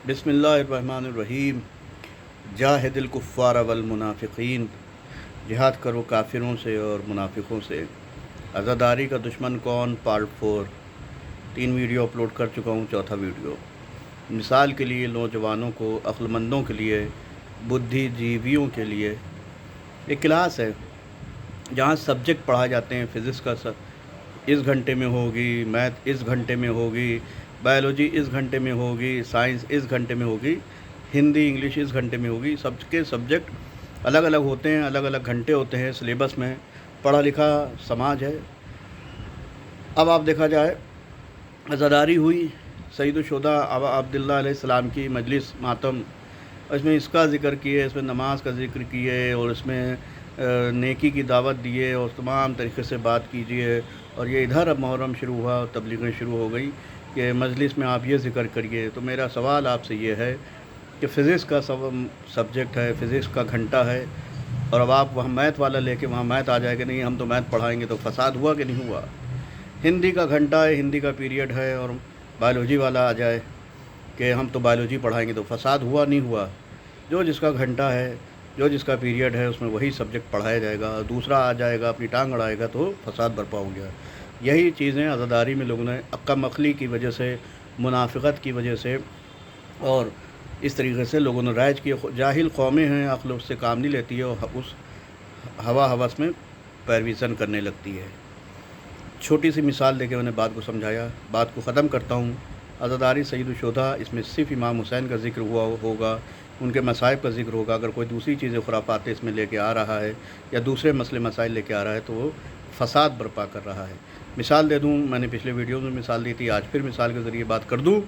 बिस्मिल्लाहिर्रहमानिर्रहीम। जाहिदिल कुफ़्फ़ार वल मुनाफ़िक़ीन, जिहाद करो काफिरों से और मुनाफिकों से। अज़ादारी का दुश्मन कौन, पार्ट 4। 3 वीडियो अपलोड कर चुका हूँ, चौथा वीडियो। मिसाल के लिए नौजवानों को, अक्लमंदों के लिए, बुद्धिजीवियों के लिए एक क्लास है जहाँ सब्जेक्ट पढ़ाए जाते हैं। फ़िज़िक्स का इस घंटे में होगी, मैथ इस घंटे में होगी, बायोलॉजी इस घंटे में होगी, साइंस इस घंटे में होगी, हिंदी इंग्लिश इस घंटे में होगी। सबके सब्जेक्ट अलग अलग होते हैं, अलग अलग घंटे होते हैं सिलेबस में। पढ़ा लिखा समाज है। अब आप देखा जाए, अज़ादारी हुई, सैयदुश्शुहदा अब्दुल्लाह अलैहिस्सलाम की मजलिस मातम, इसमें इसका ज़िक्र किए, इसमें नमाज का ज़िक्र किए और इसमें नेकी की दावत दिए और तमाम तरीक़े से बात कीजिए। और ये इधर अब मुहर्रम शुरू हुआ, तबलीगें शुरू हो गई कि मजलिस में आप ये ज़िक्र करिए। तो मेरा सवाल आपसे ये है कि फ़िज़िक्स का सब्जेक्ट है, फ़िज़िक्स का घंटा है, और अब आप वहाँ मैथ वाला लेके वहाँ मैथ आ जाएगा, नहीं हम तो मैथ पढ़ाएंगे, तो फसाद हुआ कि नहीं हुआ। हिंदी का घंटा है, हिंदी का पीरियड है, और बायोलॉजी वाला आ जाए कि हम तो बायोलॉजी पढ़ाएंगे, तो फसाद हुआ नहीं हुआ। जो जिसका घंटा है, जो जिसका पीरियड है, उसमें वही सब्जेक्ट पढ़ाया जाएगा। दूसरा आ जाएगा, अपनी टांग अड़ाएगा, तो फसाद बरपा हो गया। यही चीज़ें अज़ादारी में लोगों ने अक्का मखली की वजह से, मुनाफिकत की वजह से, और इस तरीके से लोगों ने राइज किए। जाहिल कौमें हैं, अक्ल उससे काम नहीं लेती है और उस हवा हवस में पैरवीज़न करने लगती है। छोटी सी मिसाल देके मैंने बात को समझाया, बात को ख़त्म करता हूँ। अज़ादारी सैयदुश्शुहदा, इसमें सिर्फ़ इमाम हुसैन का ज़िक्र हुआ होगा, उनके मसाइब का ज़िक्र होगा। अगर कोई दूसरी चीज़ें खुराफात इसमें लेके आ रहा है या दूसरे मसले मसाइल लेके आ रहा है, तो वो फ़साद बर्पा कर रहा है। मिसाल दे दूँ, मैंने पिछले वीडियो में मिसाल दी थी, आज फिर मिसाल के ज़रिए बात कर दूँ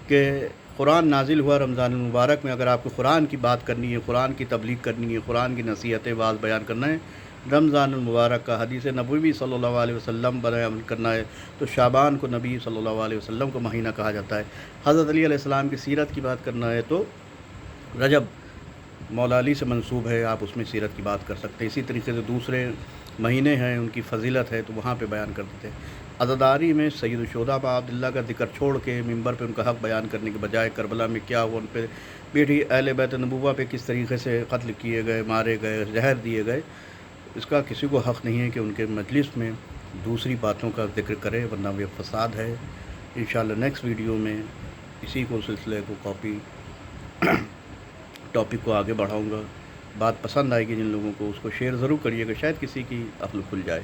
कि कुरान नाजिल हुआ रमज़ान मुबारक में। अगर आपको कुरान की बात करनी है, कुरान की तबलीग करनी है, कुरान की नसीहतें वाज़ बयान करना है, रमज़ान मुबारक का हदीस नबवी सल्लल्लाहु अलैहि वसल्लम पर अमल करना है, तो शाबान को नबी सल्लल्लाहु अलैहि वसल्लम का महीना कहा जाता है। हज़रत अली अलैहिस्सलाम की सीरत की बात करना है, तो रजब मौला अली से मंसूब है, आप उसमें सीरत की बात कर सकते हैं। इसी तरीके से दूसरे महीने हैं, उनकी फजीलत है, तो वहाँ पे बयान कर देते हैं। अज़ादारी में सैयदुश्शुहदा अब्दुल्लाह का ज़िक्र छोड़ के मिंबर पे उनका हक़ बयान करने के बजाय करबला में क्या हुआ, उन पे बेटी अहले बैत नबुव्वा पे किस तरीके से कत्ल किए गए, मारे गए, जहर दिए गए, इसका किसी को हक़ नहीं है कि उनके मजलिस में दूसरी बातों का ज़िक्र करे, वरना वे फ़साद है। इंशाअल्लाह नेक्स्ट वीडियो में इसी को सिलसिले को टॉपिक को आगे बढ़ाऊँगा। बात पसंद आएगी जिन लोगों को, उसको शेयर ज़रूर करिएगा, शायद किसी की अक्ल खुल जाए।